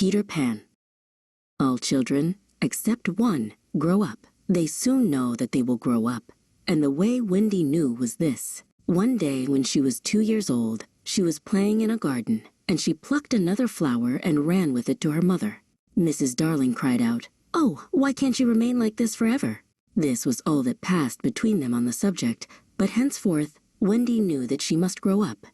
Peter Pan. All children, except one, grow up. They soon know that they will grow up. And the way Wendy knew was this. One day when she was 2 years old, she was playing in a garden, and she plucked another flower and ran with it to her mother. Mrs. Darling cried out, "Oh, why can't you remain like this forever?" This was all that passed between them on the subject, but henceforth, Wendy knew that she must grow up.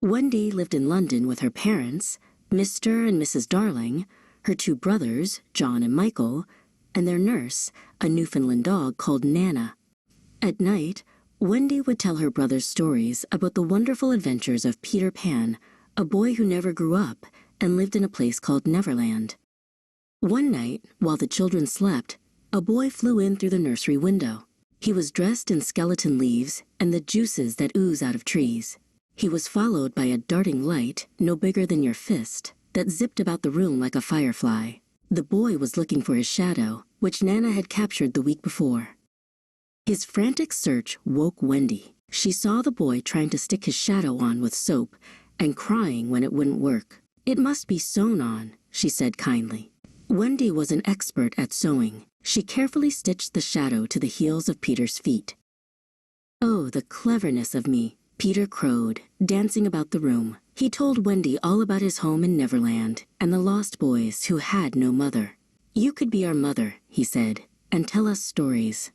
Wendy lived in London with her parents, Mr. and Mrs. Darling, her 2 brothers, John and Michael, and their nurse, a Newfoundland dog called Nana. At night, Wendy would tell her brothers stories about the wonderful adventures of Peter Pan, a boy who never grew up and lived in a place called Neverland. One night, while the children slept, a boy flew in through the nursery window. He was dressed in skeleton leaves and the juices that ooze out of trees. He was followed by a darting light, no bigger than your fist, that zipped about the room like a firefly. The boy was looking for his shadow, which Nana had captured the week before. His frantic search woke Wendy. She saw the boy trying to stick his shadow on with soap and crying when it wouldn't work. "It must be sewn on," she said kindly. Wendy was an expert at sewing. She carefully stitched the shadow to the heels of Peter's feet. "Oh, the cleverness of me," Peter crowed, dancing about the room. He told Wendy all about his home in Neverland and the lost boys who had no mother. "You could be our mother," he said, "and tell us stories."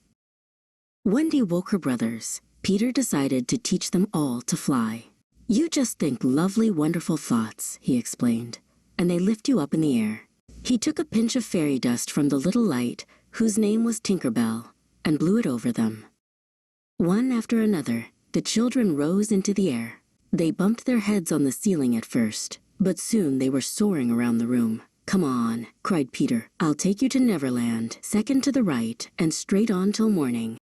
Wendy woke her brothers. Peter decided to teach them all to fly. "You just think lovely, wonderful thoughts," he explained, "and they lift you up in the air." He took a pinch of fairy dust from the little light, whose name was Tinker Bell, and blew it over them. One after another, the children rose into the air. They bumped their heads on the ceiling at first, but soon they were soaring around the room. "Come on," cried Peter. "I'll take you to Neverland, second to the right, and straight on till morning."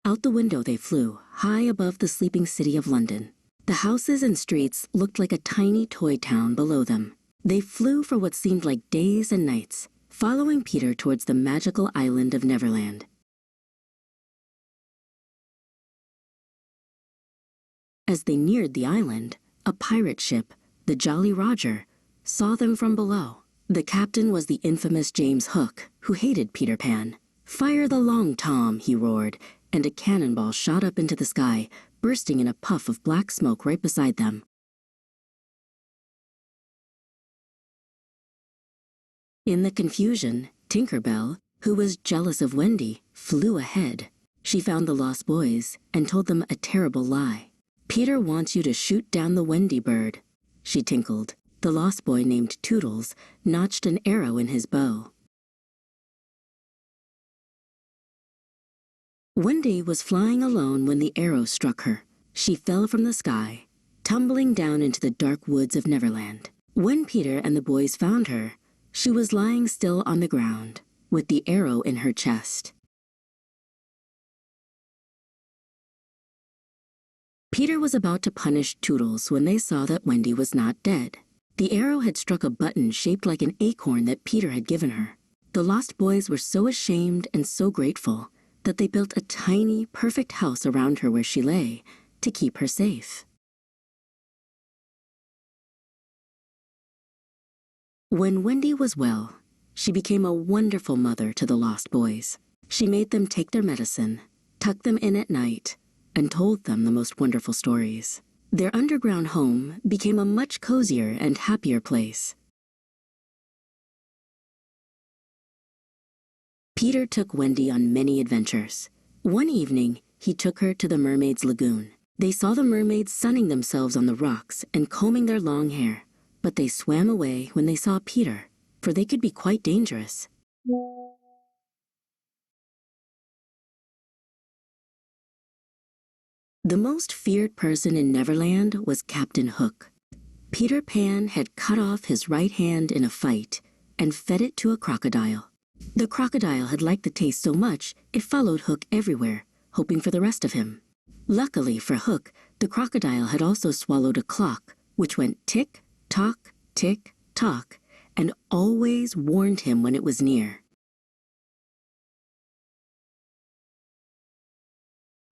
Out the window they flew, high above the sleeping city of London. The houses and streets looked like a tiny toy town below them. They flew for what seemed like days and nights, following Peter towards the magical island of Neverland. As they neared the island, a pirate ship, the Jolly Roger, saw them from below. The captain was the infamous James Hook, who hated Peter Pan. "Fire the Long Tom," he roared, and a cannonball shot up into the sky, bursting in a puff of black smoke right beside them. In the confusion, Tinker Bell, who was jealous of Wendy, flew ahead. She found the lost boys and told them a terrible lie. "Peter wants you to shoot down the Wendy bird," she tinkled. The lost boy named Toodles notched an arrow in his bow. Wendy was flying alone when the arrow struck her. She fell from the sky, tumbling down into the dark woods of Neverland. When Peter and the boys found her, she was lying still on the ground, with the arrow in her chest. Peter was about to punish Toodles when they saw that Wendy was not dead. The arrow had struck a button shaped like an acorn that Peter had given her. The lost boys were so ashamed and so grateful that they built a tiny, perfect house around her where she lay to keep her safe. When Wendy was well, she became a wonderful mother to the lost boys. She made them take their medicine, tucked them in at night, and told them the most wonderful stories. Their underground home became a much cozier and happier place. Peter took Wendy on many adventures. One evening, he took her to the mermaids' lagoon. They saw the mermaids sunning themselves on the rocks and combing their long hair, but they swam away when they saw Peter, for they could be quite dangerous. The most feared person in Neverland was Captain Hook. Peter Pan had cut off his right hand in a fight and fed it to a crocodile. The crocodile had liked the taste so much it followed Hook everywhere, hoping for the rest of him. Luckily for Hook, the crocodile had also swallowed a clock, which went tick-tock, tick-tock, and always warned him when it was near.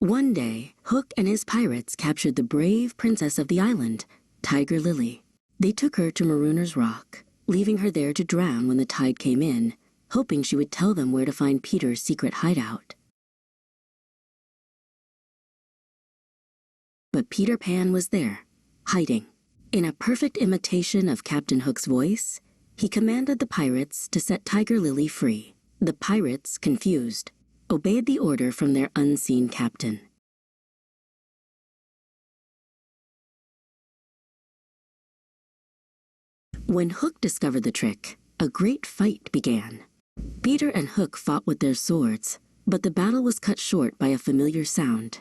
One day, Hook and his pirates captured the brave princess of the island, Tiger Lily. They took her to Marooner's Rock, leaving her there to drown when the tide came in, hoping she would tell them where to find Peter's secret hideout. But Peter Pan was there, hiding. In a perfect imitation of Captain Hook's voice, he commanded the pirates to set Tiger Lily free. The pirates, confused, obeyed the order from their unseen captain. When Hook discovered the trick, a great fight began. Peter and Hook fought with their swords, but the battle was cut short by a familiar sound.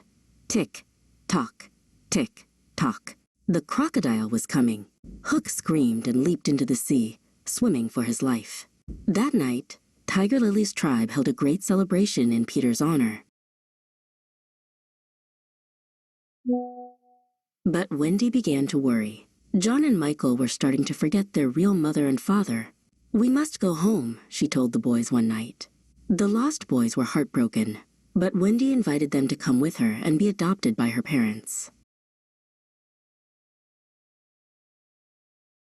Tick, tock, tick, tock. The crocodile was coming. Hook screamed and leaped into the sea, swimming for his life. That night, Tiger Lily's tribe held a great celebration in Peter's honor. But Wendy began to worry. John and Michael were starting to forget their real mother and father. "We must go home," she told the boys one night. The Lost Boys were heartbroken, but Wendy invited them to come with her and be adopted by her parents.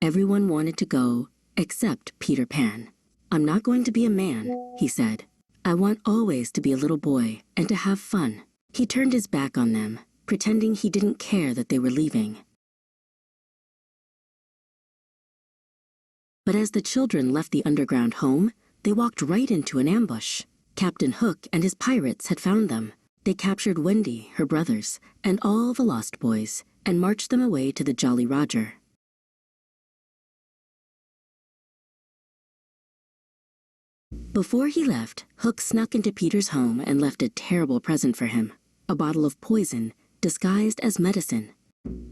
Everyone wanted to go, except Peter Pan. "I'm not going to be a man," he said. "I want always to be a little boy and to have fun." He turned his back on them, pretending he didn't care that they were leaving. But as the children left the underground home, they walked right into an ambush. Captain Hook and his pirates had found them. They captured Wendy, her brothers, and all the Lost Boys, and marched them away to the Jolly Roger. Before he left, Hook snuck into Peter's home and left a terrible present for him, a bottle of poison, disguised as medicine.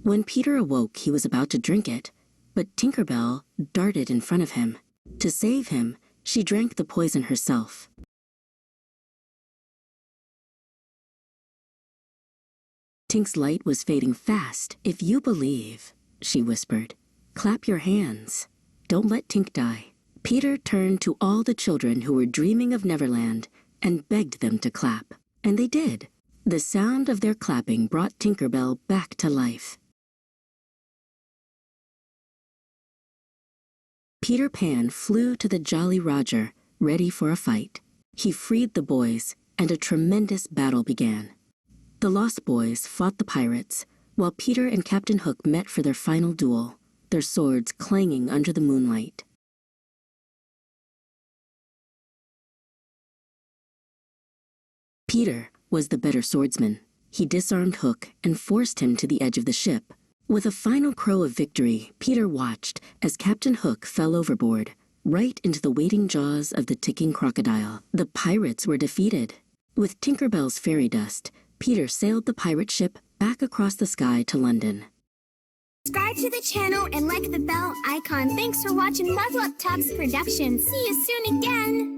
When Peter awoke, he was about to drink it, but Tinker Bell darted in front of him. To save him, she drank the poison herself. Tink's light was fading fast. "If you believe," she whispered, "clap your hands. Don't let Tink die." Peter turned to all the children who were dreaming of Neverland and begged them to clap. And they did. The sound of their clapping brought Tinker Bell back to life. Peter Pan flew to the Jolly Roger, ready for a fight. He freed the boys, and a tremendous battle began. The Lost Boys fought the pirates, while Peter and Captain Hook met for their final duel, their swords clanging under the moonlight. Peter was the better swordsman. He disarmed Hook and forced him to the edge of the ship. With a final crow of victory, Peter watched as Captain Hook fell overboard, right into the waiting jaws of the ticking crocodile. The pirates were defeated. With Tinker Bell's fairy dust, Peter sailed the pirate ship back across the sky to London. Subscribe to the channel and like the bell icon. Thanks for watching LevelUp Talks production. See you soon again.